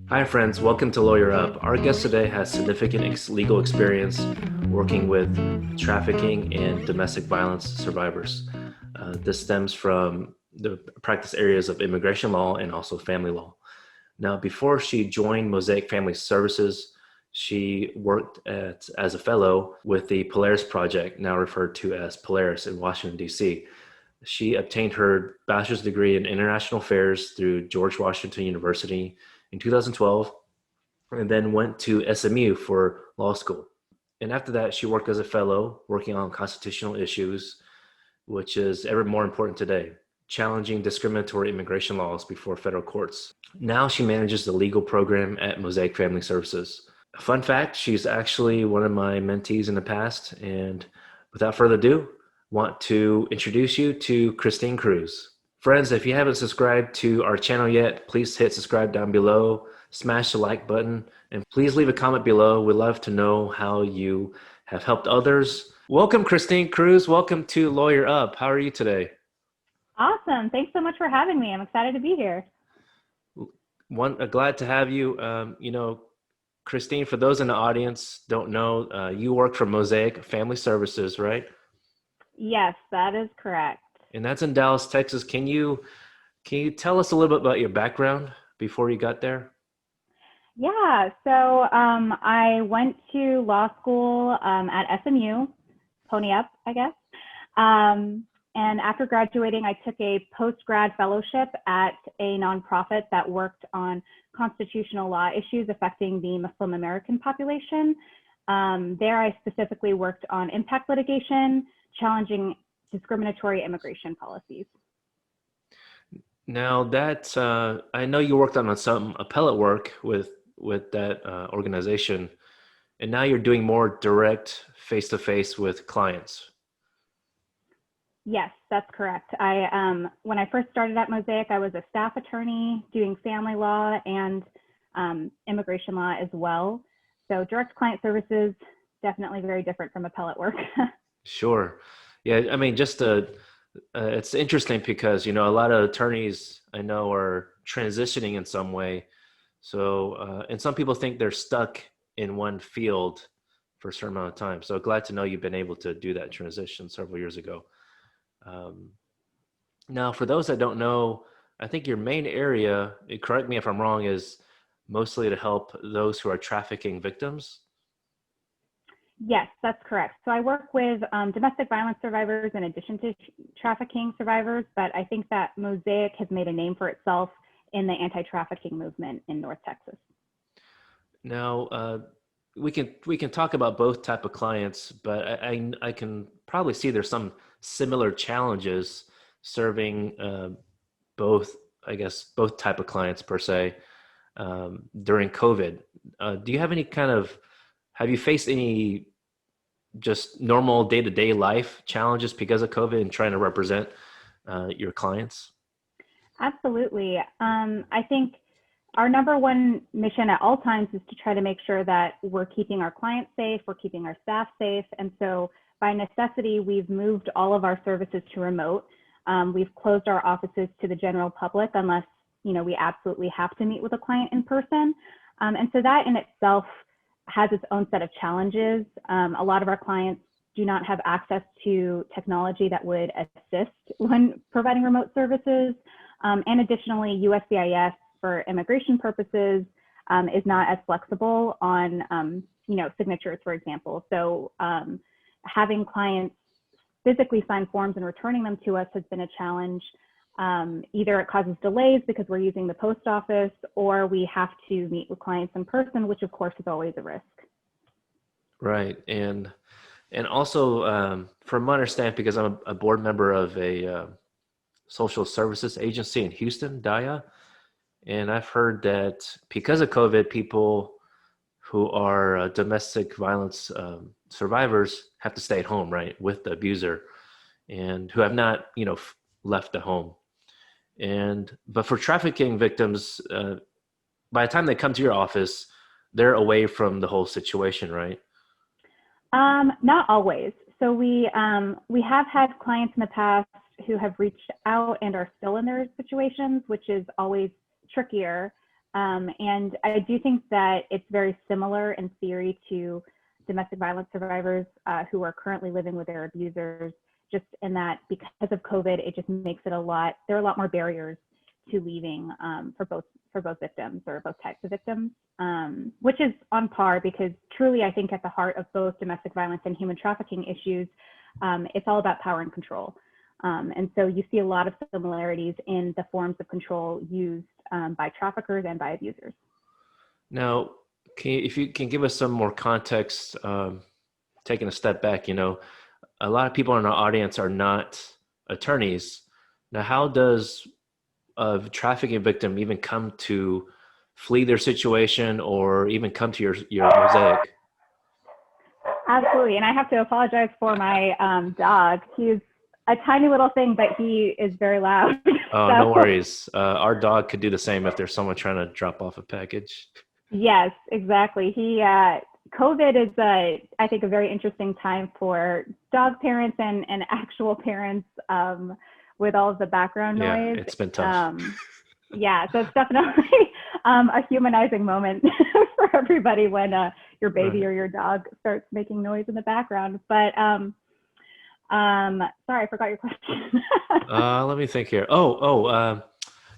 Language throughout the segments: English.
Hi, friends. Welcome to Lawyer Up. Our guest today has significant legal experience working with trafficking and domestic violence survivors. This stems from the practice areas of immigration law and also family law. Now, before she joined Mosaic Family Services, she worked as a fellow with the Polaris Project, now referred to as Polaris in Washington, D.C. She obtained her bachelor's degree in international affairs through George Washington University in 2012 and then went to SMU for law school. And after that, she worked as a fellow working on constitutional issues, which is ever more important today, challenging discriminatory immigration laws before federal courts. Now she manages the legal program at Mosaic Family Services. A fun fact, she's actually one of my mentees in the past. And without further ado, want to introduce you to Kristine Cruz. Friends, if you haven't subscribed to our channel yet, please hit subscribe down below, smash the like button, and please leave a comment below. We'd love to know how you have helped others. Welcome, Kristine Cruz. Welcome to Lawyer Up. How are you today? Awesome. Thanks so much for having me. I'm excited to be here. Glad to have you. Kristine, for those in the audience don't know, you work for Mosaic Family Services, right? Yes, that is correct. And that's in Dallas, Texas. Can you tell us a little bit about your background before you got there? Yeah, so I went to law school at SMU, pony up, I guess. And after graduating, I took a post-grad fellowship at a nonprofit that worked on constitutional law issues affecting the Muslim American population. There, I specifically worked on impact litigation, challenging discriminatory immigration policies. Now that I know you worked on some appellate work with that organization, and now you're doing more direct face-to-face with clients. Yes, that's correct. When I first started at Mosaic, I was a staff attorney doing family law and immigration law as well. So direct client services, definitely very different from appellate work. Sure. Yeah, I mean, it's interesting because, a lot of attorneys I know are transitioning in some way. So, and some people think they're stuck in one field for a certain amount of time. So glad to know you've been able to do that transition several years ago. Now, for those that don't know, I think your main area, correct me if I'm wrong, is mostly to help those who are trafficking victims. Yes, that's correct. So I work with domestic violence survivors in addition to trafficking survivors, but I think that Mosaic has made a name for itself in the anti-trafficking movement in North Texas. Now, we can talk about both type of clients, but I can probably see there's some similar challenges serving both type of clients per se during COVID. Do you have any have you faced any just normal day-to-day life challenges because of COVID and trying to represent your clients? Absolutely. I think our number one mission at all times is to try to make sure that we're keeping our clients safe, we're keeping our staff safe. And so by necessity, we've moved all of our services to remote. We've closed our offices to the general public unless, we absolutely have to meet with a client in person. And so that in itself has its own set of challenges. A lot of our clients do not have access to technology that would assist when providing remote services. And additionally, USCIS for immigration purposes is not as flexible on, signatures, for example. So having clients physically sign forms and returning them to us has been a challenge. Either it causes delays because we're using the post office, or we have to meet with clients in person, which of course is always a risk. Right. And also from my understanding, because I'm a board member of a social services agency in Houston, DIA, and I've heard that because of COVID, people who are domestic violence survivors have to stay at home, right, with the abuser, and who have not, left the home. But for trafficking victims, by the time they come to your office, they're away from the whole situation, right? Not always. So we have had clients in the past who have reached out and are still in their situations, which is always trickier. And I do think that it's very similar in theory to domestic violence survivors who are currently living with their abusers, just in that because of COVID, it just makes it there are a lot more barriers to leaving for both victims or both types of victims, which is on par because truly I think at the heart of both domestic violence and human trafficking issues, it's all about power and control. And so you see a lot of similarities in the forms of control used by traffickers and by abusers. Now, if you can give us some more context, taking a step back, a lot of people in our audience are not attorneys. Now, how does a trafficking victim even come to flee their situation or even come to your Mosaic? Absolutely. And I have to apologize for my dog. He's a tiny little thing, but he is very loud. Oh, so. No worries. Our dog could do the same if there's someone trying to drop off a package. Yes, exactly. COVID is, I think, a very interesting time for dog parents and actual parents with all of the background noise. Yeah, it's been tough. Yeah, so it's definitely a humanizing moment for everybody when your baby or your dog starts making noise in the background. But sorry, I forgot your question. Let me think here.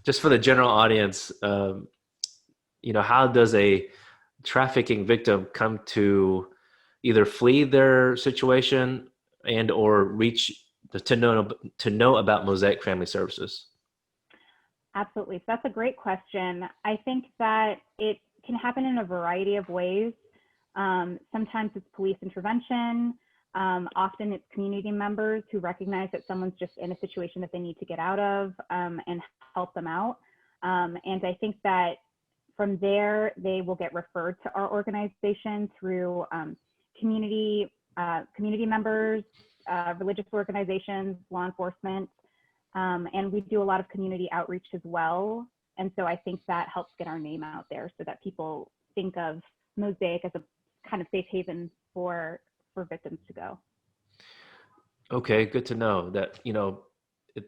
Just for the general audience, how does a trafficking victim come to either flee their situation and or reach to know about Mosaic Family Services? Absolutely. So that's a great question. I think that it can happen in a variety of ways. Sometimes it's police intervention. Often it's community members who recognize that someone's just in a situation that they need to get out of and help them out. And I think that from there, they will get referred to our organization through community members, religious organizations, law enforcement, and we do a lot of community outreach as well. And so I think that helps get our name out there so that people think of Mosaic as a kind of safe haven for victims to go. Okay, good to know that,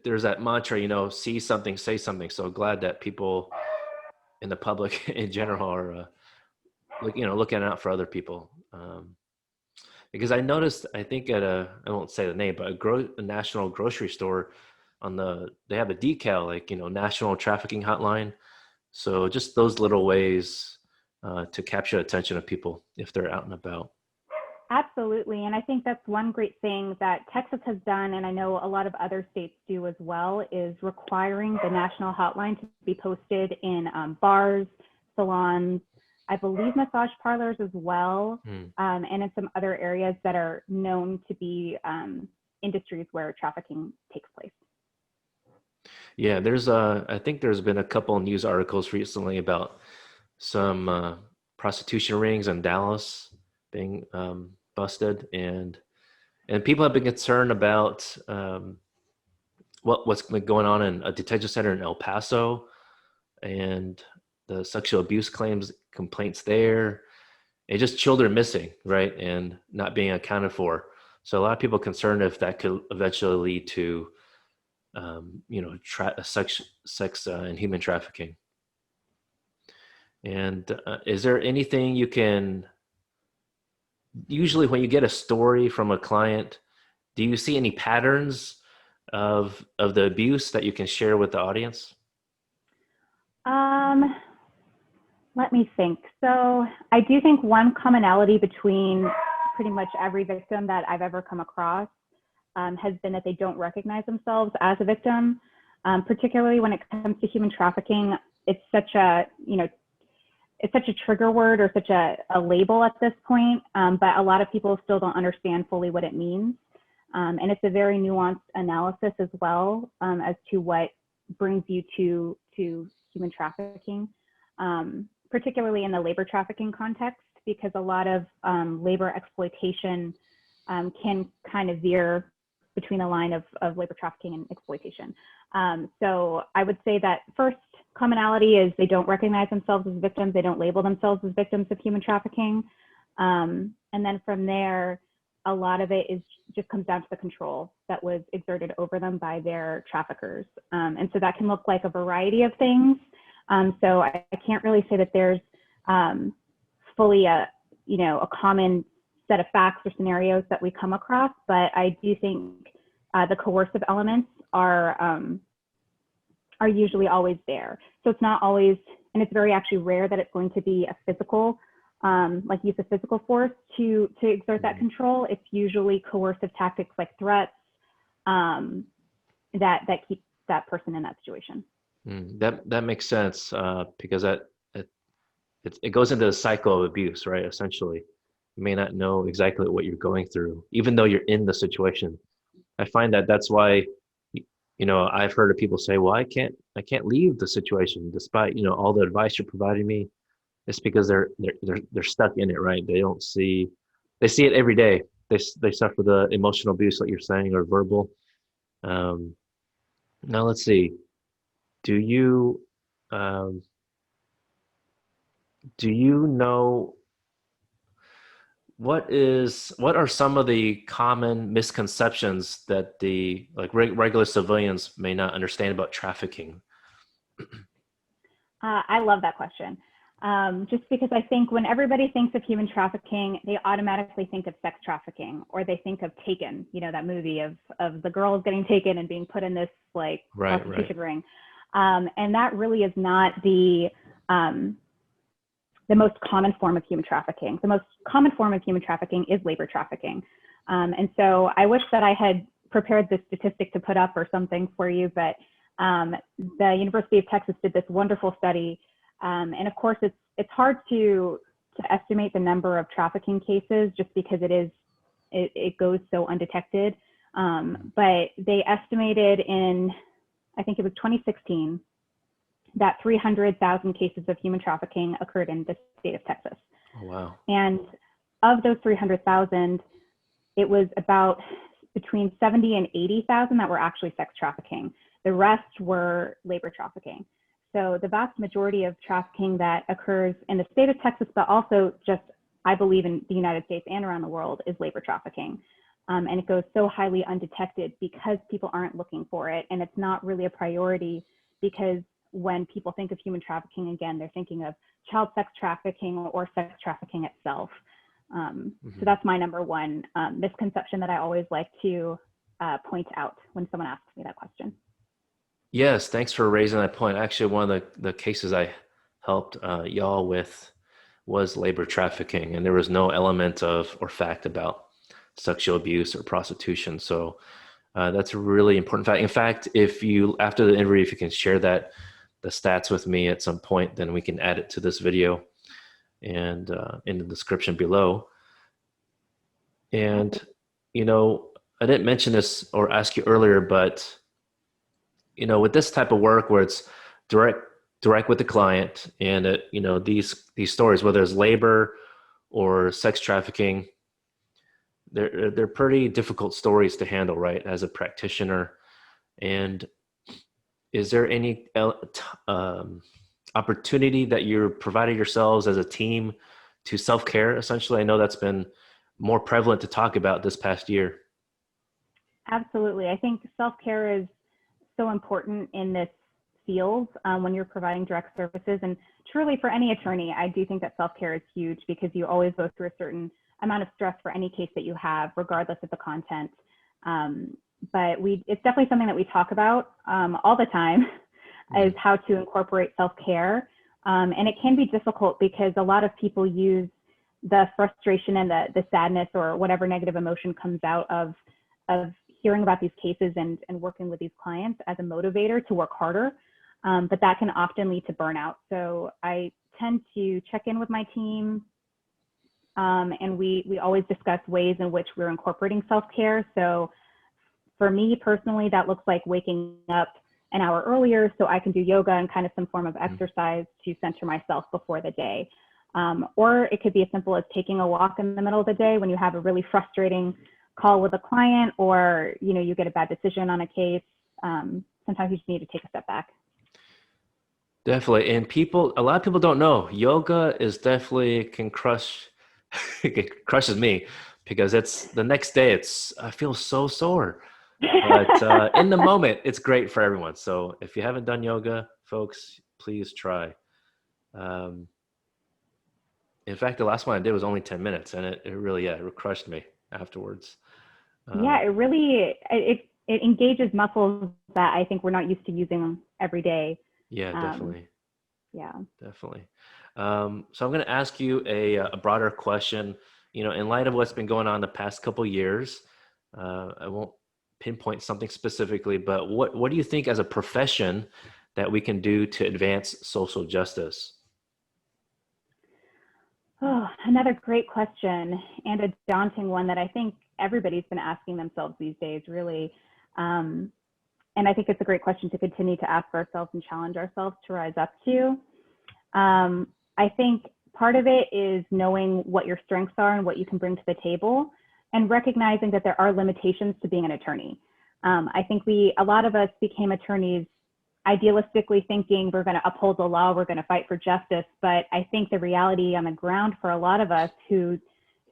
there's that mantra, see something, say something. So glad that people in the public in general are, looking out for other people. Because I noticed, I think I won't say the name, but a national grocery store they have a decal, like, National Trafficking Hotline. So just those little ways to capture the attention of people if they're out and about. Absolutely. And I think that's one great thing that Texas has done, and I know a lot of other states do as well, is requiring the national hotline to be posted in bars, salons, I believe massage parlors as well, and in some other areas that are known to be industries where trafficking takes place. Yeah, I think there's been a couple of news articles recently about some prostitution rings in Dallas being busted, and people have been concerned about what's been going on in a detention center in El Paso and the sexual abuse complaints there, and just children missing, right, and not being accounted for. So a lot of people are concerned if that could eventually lead to sex and human trafficking. And is there anything you can, usually when you get a story from a client, do you see any patterns of the abuse that you can share with the audience? Let me think. So I do think one commonality between pretty much every victim that I've ever come across has been that they don't recognize themselves as a victim, particularly when it comes to human trafficking. It's such a trigger word or such a label at this point, but a lot of people still don't understand fully what it means. And it's a very nuanced analysis as well as to what brings you to human trafficking, particularly in the labor trafficking context, because a lot of labor exploitation can kind of veer between the line of labor trafficking and exploitation. So I would say that first commonality is they don't recognize themselves as victims. They don't label themselves as victims of human trafficking. And then from there, a lot of it just comes down to the control that was exerted over them by their traffickers. And so that can look like a variety of things. So I can't really say that there's fully a common set of facts or scenarios that we come across, but I do think the coercive elements are usually always there. So it's not always, and it's very actually rare that it's going to be a physical, like use of physical force to exert that control. It's usually coercive tactics like threats that keep that person in that situation. That makes sense because it goes into a cycle of abuse, right? Essentially, you may not know exactly what you're going through, even though you're in the situation. I find that that's why, I've heard of people say, well, I can't leave the situation despite, all the advice you're providing me. It's because they're stuck in it, right? They see it every day. They suffer the emotional abuse, like you're saying, or verbal. Um, Now let's see. Do you, um, do you know what are some of the common misconceptions that the regular civilians may not understand about trafficking? I love that question. Just because I think when everybody thinks of human trafficking, they automatically think of sex trafficking, or they think of Taken, that movie of the girls getting taken and being put in this prostitution ring. And that really is not the most common form of human trafficking. The most common form of human trafficking is labor trafficking. And so I wish that I had prepared this statistic to put up or something for you, but the University of Texas did this wonderful study. And of course, it's hard to estimate the number of trafficking cases just because it goes so undetected. But they estimated in, I think it was 2016, that 300,000 cases of human trafficking occurred in the state of Texas. Oh, wow. And of those 300,000, it was about between 70 and 80,000 that were actually sex trafficking. The rest were labor trafficking. So the vast majority of trafficking that occurs in the state of Texas, but also just, I believe, in the United States and around the world, is labor trafficking. And it goes so highly undetected because people aren't looking for it. And it's not really a priority because when people think of human trafficking, again, they're thinking of child sex trafficking or sex trafficking itself. So that's my number one misconception that I always like to point out when someone asks me that question. Yes, thanks for raising that point. Actually, one of the cases I helped y'all with was labor trafficking, and there was no element of or fact about sexual abuse or prostitution. So that's a really important fact. In fact, after the interview, if you can share the stats with me at some point, then we can add it to this video and in the description below. And, I didn't mention this or ask you earlier, but, with this type of work where it's direct with the client and, these stories, whether it's labor or sex trafficking, they're pretty difficult stories to handle, right, as a practitioner. And is there any opportunity that you're providing yourselves as a team to self-care, essentially? I know that's been more prevalent to talk about this past year. Absolutely. I think self-care is so important in this field when you're providing direct services. And truly for any attorney, I do think that self-care is huge because you always go through a certain amount of stress for any case that you have, regardless of the content. But it's definitely something that we talk about all the time is how to incorporate self-care. And it can be difficult because a lot of people use the frustration and the sadness or whatever negative emotion comes out of hearing about these cases and working with these clients as a motivator to work harder. But that can often lead to burnout. So I tend to check in with my team and we always discuss ways in which we're incorporating self-care. So for me personally, that looks like waking up an hour earlier so I can do yoga and kind of some form of exercise to center myself before the day. Or it could be as simple as taking a walk in the middle of the day when you have a really frustrating call with a client or, you get a bad decision on a case. Sometimes you just need to take a step back. Definitely. And a lot of people don't know, yoga is definitely can crush, it crushes me because it's the next day, I feel so sore. But in the moment, it's great for everyone. So if you haven't done yoga, folks, please try. Um, in fact, the last one I did was only 10 minutes, and it really, yeah, it crushed me afterwards. Yeah, Um, it really, it engages muscles that I think we're not used to using every day. yeah, Um, definitely. yeah. Definitely. So I'm going to ask you a broader question. In light of what's been going on the past couple years, I won't pinpoint something specifically, but what do you think as a profession that we can do to advance social justice? Oh, another great question and a daunting one that I think everybody's been asking themselves these days, really. Um, and I think it's a great question to continue to ask ourselves and challenge ourselves to rise up to. I think part of it is knowing what your strengths are and what you can bring to the table, and recognizing that there are limitations to being an attorney. I think a lot of us became attorneys idealistically thinking we're going to uphold the law, we're going to fight for justice. But I think the reality on the ground for a lot of us who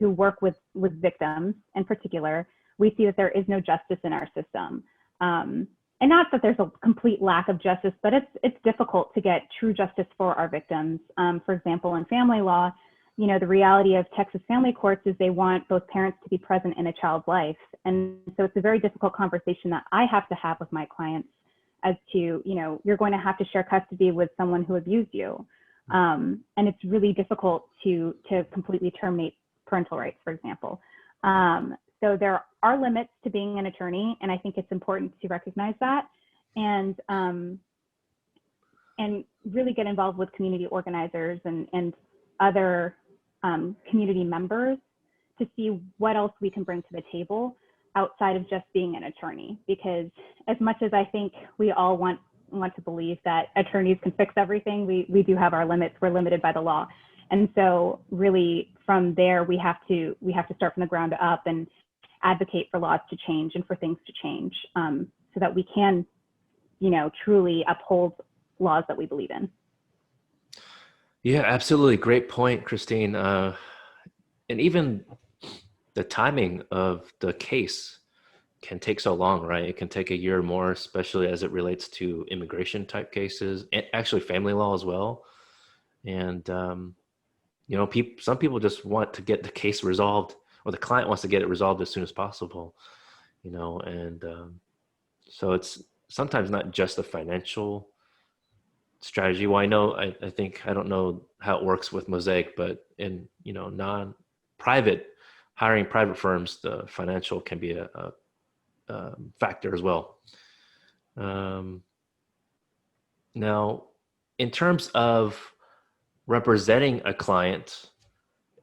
work with victims in particular, we see that there is no justice in our system. And not that there's a complete lack of justice, but it's difficult to get true justice for our victims. For example, in family law, the reality of Texas family courts is they want both parents to be present in a child's life. And so it's a very difficult conversation that I have to have with my clients as to, you're going to have to share custody with someone who abused you. And it's really difficult to completely terminate parental rights, for example. So there are limits to being an attorney, and I think it's important to recognize that and really get involved with community organizers and other community members to see what else we can bring to the table outside of just being an attorney. Because as much as I think we all want to believe that attorneys can fix everything, we do have our limits. We're limited by the law. And so really from there, we have to start from the ground up and advocate for laws to change and for things to change so that we can, truly uphold laws that we believe in. Yeah, absolutely. Great point, Kristine. And even the timing of the case can take so long, right? It can take a year or more, especially as it relates to immigration type cases, and actually family law as well. And some people just want to get the case resolved, or the client wants to get it resolved as soon as possible. And so it's sometimes not just a financial strategy. Well, I think, I don't know how it works with Mosaic, but in, non-private, hiring private firms, the financial can be a factor as well. Um, Now, in terms of representing a client,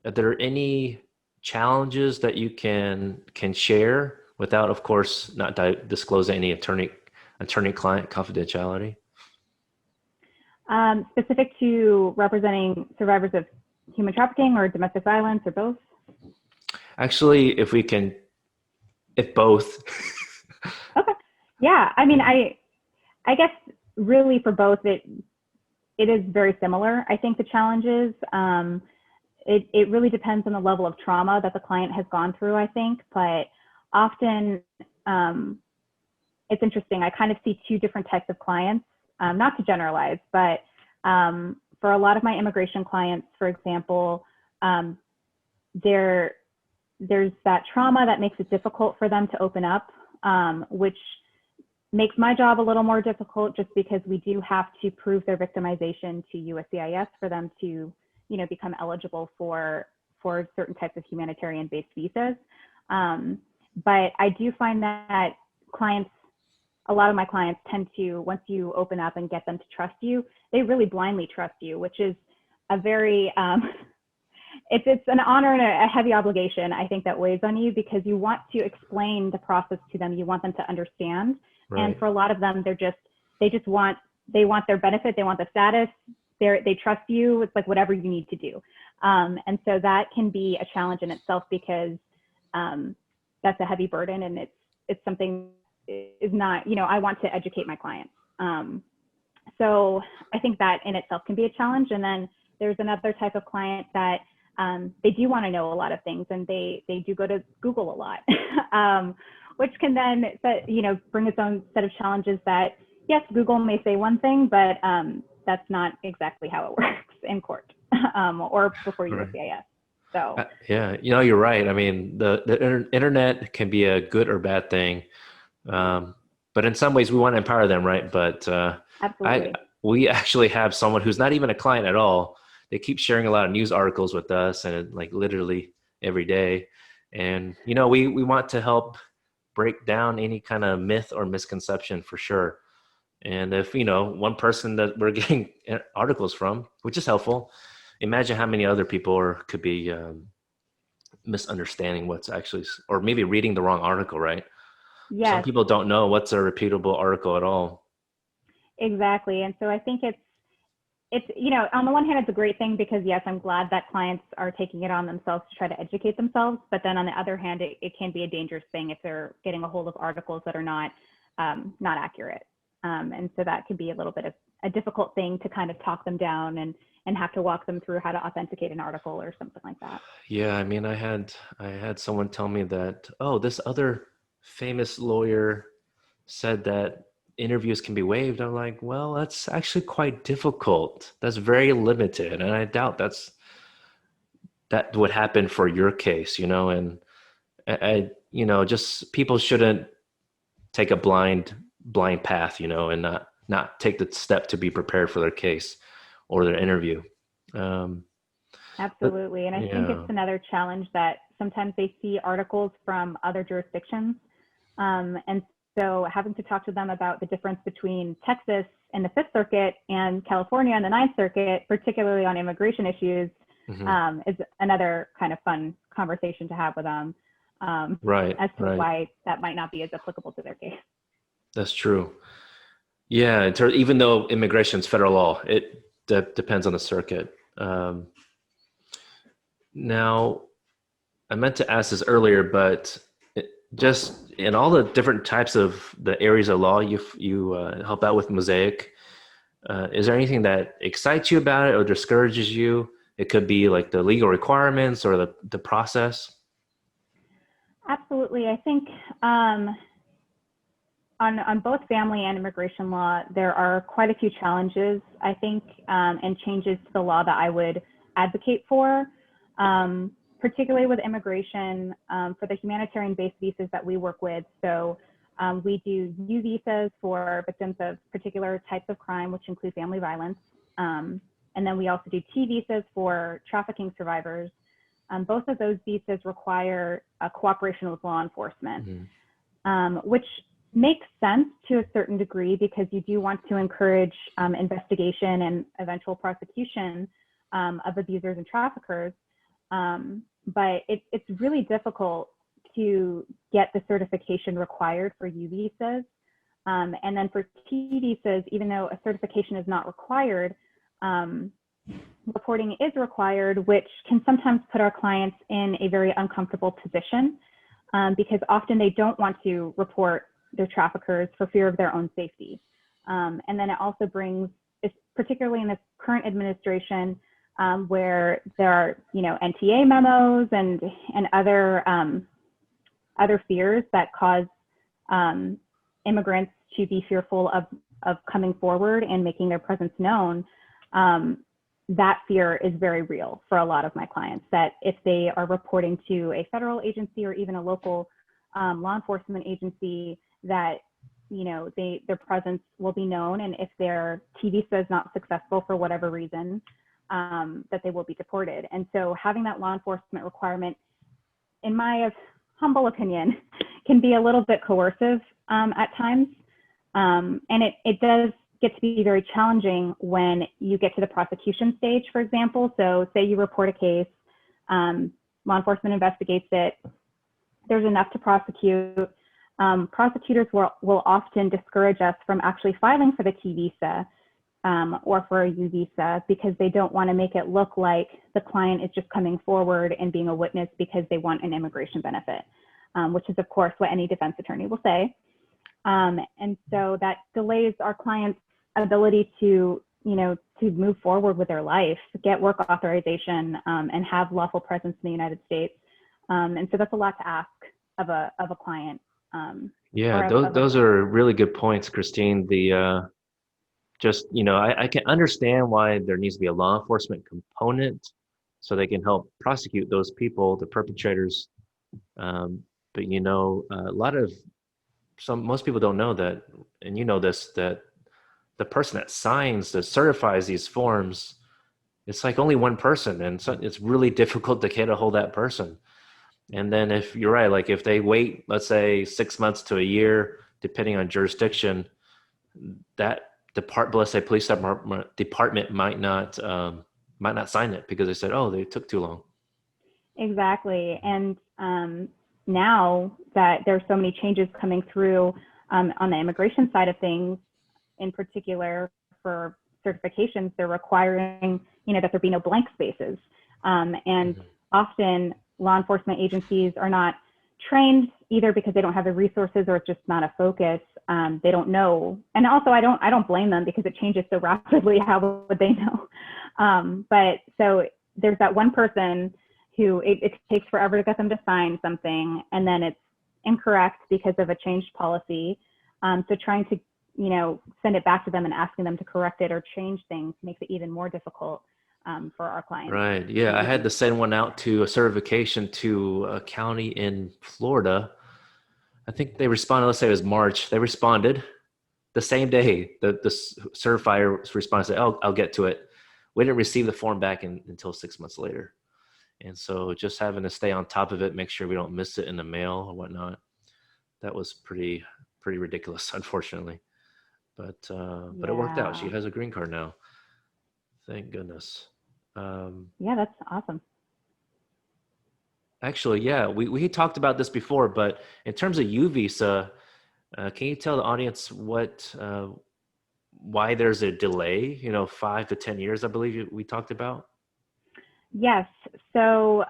are there any challenges that you can share without, of course, not disclosing any attorney-client confidentiality? Specific to representing survivors of human trafficking or domestic violence or both? Actually, if both. Okay. Yeah. I mean, I guess really for both, it is very similar. I think the challenges, it really depends on the level of trauma that the client has gone through, I think, but often it's interesting. I kind of see two different types of clients, not to generalize, but for a lot of my immigration clients, for example, there's that trauma that makes it difficult for them to open up, which makes my job a little more difficult just because we do have to prove their victimization to USCIS for them to, become eligible for certain types of humanitarian-based visas. But I do find that a lot of my clients tend to, once you open up and get them to trust you, they really blindly trust you, which is a very, it's an honor and a heavy obligation, I think, that weighs on you because you want to explain the process to them. You want them to understand. Right. And for a lot of them, they want their benefit. They want the status. They trust you. It's like whatever you need to do. And so that can be a challenge in itself because that's a heavy burden, and it's something is not, I want to educate my clients. So I think that in itself can be a challenge. And then there's another type of client that they do want to know a lot of things, and they do go to Google a lot, which can then bring its own set of challenges that, yes, Google may say one thing, but that's not exactly how it works in court or before Right. USCIS. So Yeah, you're right. I mean, the internet can be a good or bad thing, but in some ways we want to empower them, right? But I absolutely. we actually have someone who's not even a client at all. They keep sharing a lot of news articles with us, and like literally every day. And we want to help break down any kind of myth or misconception for sure. And if one person that we're getting articles from, which is helpful, imagine how many other people could be misunderstanding what's actually, or maybe reading the wrong article, right? Some Yes, people don't know what's a reputable article at all. exactly. And so I think it's on the one hand, it's a great thing because yes, I'm glad that clients are taking it on themselves to try to educate themselves. But then on the other hand, it can be a dangerous thing if they're getting a hold of articles that are not accurate. And so that could be a little bit of a difficult thing to kind of talk them down and have to walk them through how to authenticate an article or something like that. Yeah, I mean, I had someone tell me that, oh, this other famous lawyer said that interviews can be waived. I'm like, well, that's actually quite difficult. That's very limited, and I doubt that would happen for your case, and just people shouldn't take a blind path, and not take the step to be prepared for their case or their interview. Um, but Absolutely. And I think it's yeah. another challenge that sometimes they see articles from other jurisdictions. And so having to talk to them about the difference between Texas and the Fifth Circuit and California and the Ninth Circuit, particularly on immigration issues, Mhm. is another kind of fun conversation to have with them Right, as to right. why that might not be as applicable to their case. That's true. Yeah, even though immigration is federal law, it depends on the circuit. Now, I meant to ask this earlier, but just in all the different types of the areas of law you help out with Mosaic, is there anything that excites you about it or discourages you? It could be like the legal requirements or the process. Absolutely. I think on both family and immigration law, there are quite a few challenges, I think, and changes to the law that I would advocate for, particularly with immigration for the humanitarian-based visas that we work with. So we do U visas for victims of particular types of crime, which include family violence. And then we also do T visas for trafficking survivors. Both of those visas require a cooperation with law enforcement, which makes sense to a certain degree because you do want to encourage investigation and eventual prosecution of abusers and traffickers. But it's really difficult to get the certification required for U visas. And then for T visas, even though a certification is not required, reporting is required, which can sometimes put our clients in a very uncomfortable position because often they don't want to report their traffickers for fear of their own safety. And then it also brings, particularly in this current administration, where there are, NTA memos and other fears that cause immigrants to be fearful of coming forward and making their presence known. That fear is very real for a lot of my clients, that if they are reporting to a federal agency or even a local law enforcement agency, that their presence will be known, and if their T visa is not successful for whatever reason, that they will be deported. And so having that law enforcement requirement, in my humble opinion, can be a little bit coercive at times, and it does get to be very challenging when you get to the prosecution stage, for example. So say you report a case, law enforcement investigates it, there's enough to prosecute. Prosecutors will often discourage us from actually filing for the T visa or for a U visa because they don't want to make it look like the client is just coming forward and being a witness because they want an immigration benefit, which is, of course, what any defense attorney will say. And so that delays our clients' ability to move forward with their life, get work authorization, and have lawful presence in the United States. And so that's a lot to ask of a client. Yeah, Or those of a those are really good points, Christine. just, I can understand why there needs to be a law enforcement component so they can help prosecute those people, the perpetrators. But a lot of most people don't know that, and this, that the person that signs, that certifies these forms, it's like only one person, and so it's really difficult to get a hold of that person. And then if you're right, like if they wait, let's say 6 months to a year, depending on jurisdiction, that let's say police department might not sign it because they said, oh, they took too long. Exactly. And now that there's so many changes coming through on the immigration side of things, in particular for certifications, they're requiring, that there be no blank spaces. And often law enforcement agencies are not trained either because they don't have the resources or it's just not a focus. They don't know. And also I don't blame them because it changes so rapidly. How would they know? But so there's that one person who it takes forever to get them to sign something, and then it's incorrect because of a changed policy. So trying to, send it back to them and asking them to correct it or change things makes it even more difficult for our clients. Right. Yeah. I had to send one out to a certification to a county in Florida. I think they responded, let's say it was March. They responded the same day. The certifier responded, said, oh, I'll get to it. We didn't receive the form back until 6 months later. And so just having to stay on top of it, make sure we don't miss it in the mail or whatnot. That was pretty ridiculous, unfortunately. But it worked out. She has a green card now. Thank goodness. Yeah, that's awesome. Actually, yeah, we talked about this before, but in terms of U visa, can you tell the audience why there's a delay? 5 to 10 years, I believe we talked about. Yes. So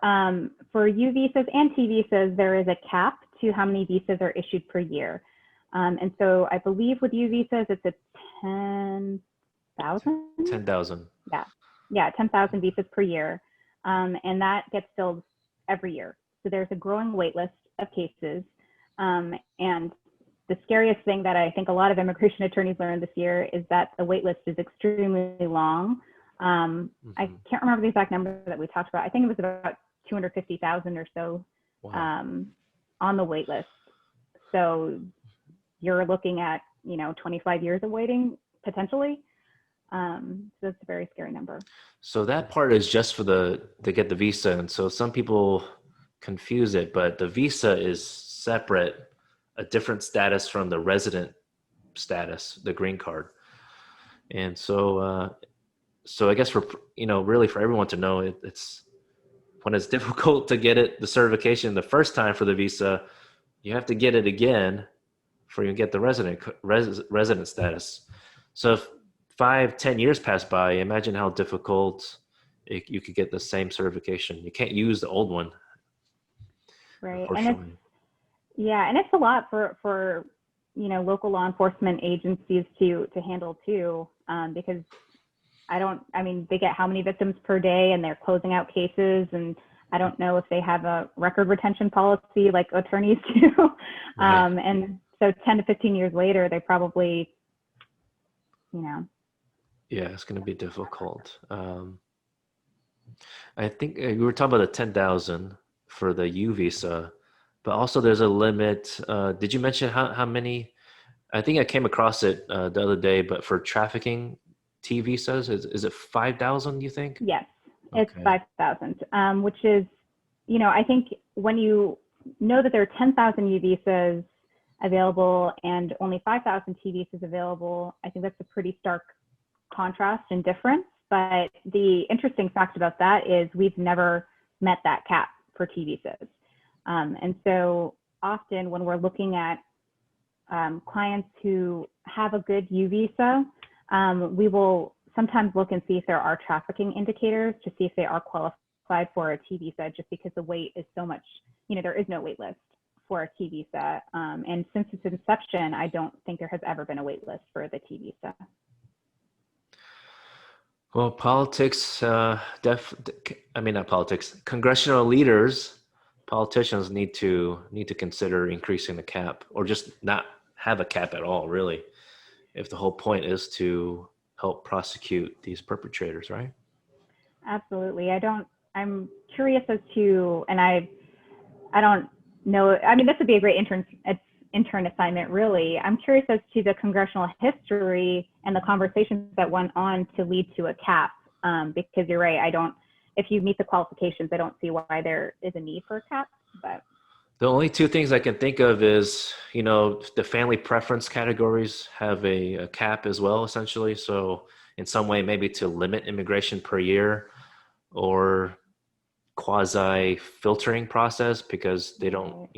for U visas and T visas, there is a cap to how many visas are issued per year. And so I believe with U visas, it's a 10,000. 10,000. Yeah, 10,000 visas per year. And that gets filled every year. So there's a growing wait list of cases. And the scariest thing that I think a lot of immigration attorneys learned this year is that the wait list is extremely long. I can't remember the exact number that we talked about. I think it was about 250,000 or so. Wow. On the wait list. So you're looking at, 25 years of waiting potentially. So it's a very scary number. So that part is just to get the visa. And so some people confuse it, but the visa is separate, a different status from the resident status, the green card. And so I guess for, really for everyone to know, it's when it's difficult to get the certification the first time for the visa, you have to get it again for you to get the resident status. So if 5-10 years pass by, imagine how difficult you could get the same certification. You can't use the old one. Right. And it's a lot for local law enforcement agencies to handle too, because they get how many victims per day and they're closing out cases, and I don't know if they have a record retention policy like attorneys do. Right. And so 10 to 15 years later, they probably, Yeah, it's going to be difficult. I think you were talking about the 10,000 for the U visa, but also there's a limit. Did you mention how many? I think I came across it the other day, but for trafficking T visas, is it 5,000, you think? Yes, it's 5,000, which is, I think when you know that there are 10,000 U visas available and only 5,000 T visas available, I think that's a pretty stark contrast and difference. But the interesting fact about that is we've never met that cap for T visas. And so often when we're looking at clients who have a good U visa, we will sometimes look and see if there are trafficking indicators to see if they are qualified for a T visa, just because the wait is so much, there is no wait list for a T visa. And since its inception, I don't think there has ever been a wait list for the T visa. Well, politics, not politics, congressional leaders, politicians need to consider increasing the cap, or just not have a cap at all, really, if the whole point is to help prosecute these perpetrators, right? Absolutely. I'm curious as to, and I don't know, I mean, this would be a great intern assignment, really. I'm curious as to the congressional history and the conversations that went on to lead to a cap, because you're right, if you meet the qualifications, I don't see why there is a need for a cap, but. The only two things I can think of is, the family preference categories have a cap as well, essentially. So in some way, maybe to limit immigration per year, or quasi filtering process because they don't,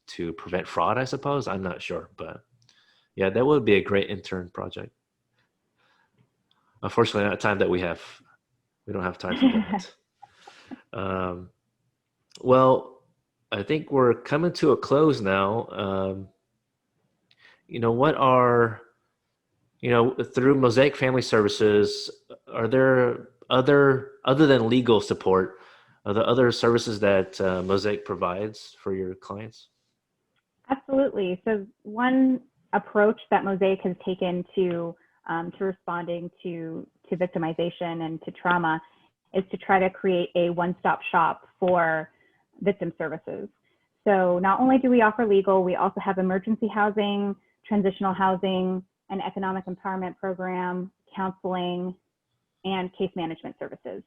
to prevent fraud, I suppose. I'm not sure, but yeah, that would be a great intern project. Unfortunately, not time that we don't have time for that. Well, I think we're coming to a close now. What are, through Mosaic Family Services, are there other than legal support, are there other services that Mosaic provides for your clients? Absolutely. So one approach that Mosaic has taken to responding to victimization and to trauma is to try to create a one-stop shop for victim services. So not only do we offer legal, we also have emergency housing, transitional housing, an economic empowerment program, counseling, and case management services.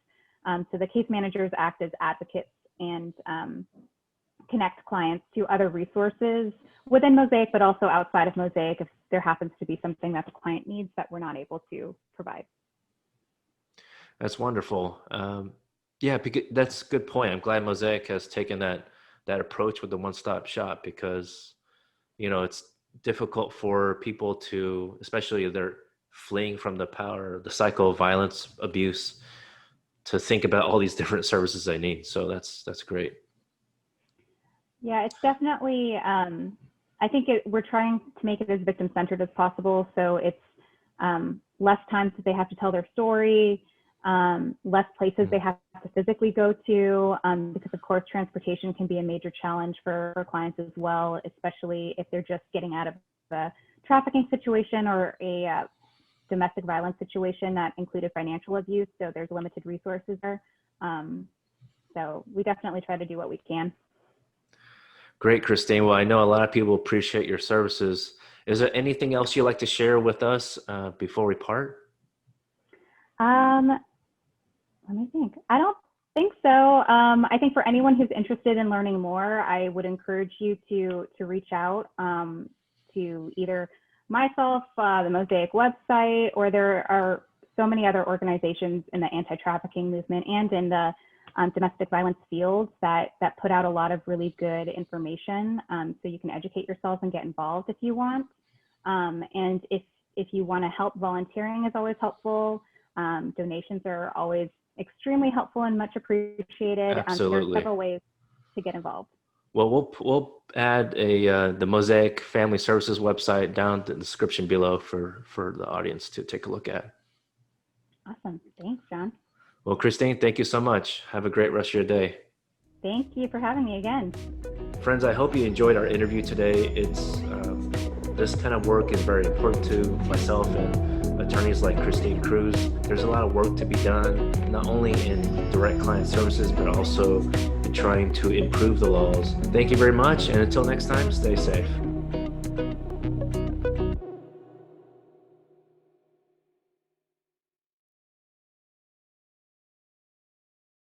So the case managers act as advocates and connect clients to other resources within Mosaic, but also outside of Mosaic if there happens to be something that the client needs that we're not able to provide. That's wonderful. Yeah, because that's a good point. I'm glad Mosaic has taken that approach with the one-stop shop, because it's difficult for people to, especially if they're fleeing from the cycle of violence, abuse, to think about all these different services they need. So that's great. Yeah, it's definitely, I think we're trying to make it as victim-centered as possible. So it's less times that they have to tell their story, less places they have to physically go to, because of course transportation can be a major challenge for clients as well, especially if they're just getting out of a trafficking situation or a domestic violence situation that included financial abuse. So there's limited resources there. So we definitely try to do what we can. Great, Kristine. Well, I know a lot of people appreciate your services. Is there anything else you'd like to share with us before we part? Let me think. I don't think so. I think for anyone who's interested in learning more, I would encourage you to reach out to either myself, the Mosaic website, or there are so many other organizations in the anti-trafficking movement and in the domestic violence fields that put out a lot of really good information. So you can educate yourself and get involved if you want. And if you want to help, volunteering is always helpful. Donations are always extremely helpful and much appreciated. Absolutely. There are several ways to get involved. Well, we'll add the Mosaic Family Services website down in the description below for the audience to take a look at. Awesome. Thanks, John. Well, Kristine, thank you so much. Have a great rest of your day. Thank you for having me again. Friends, I hope you enjoyed our interview today. This kind of work is very important to myself and attorneys like Kristine Cruz. There's a lot of work to be done, not only in direct client services, but also in trying to improve the laws. Thank you very much, and until next time, stay safe.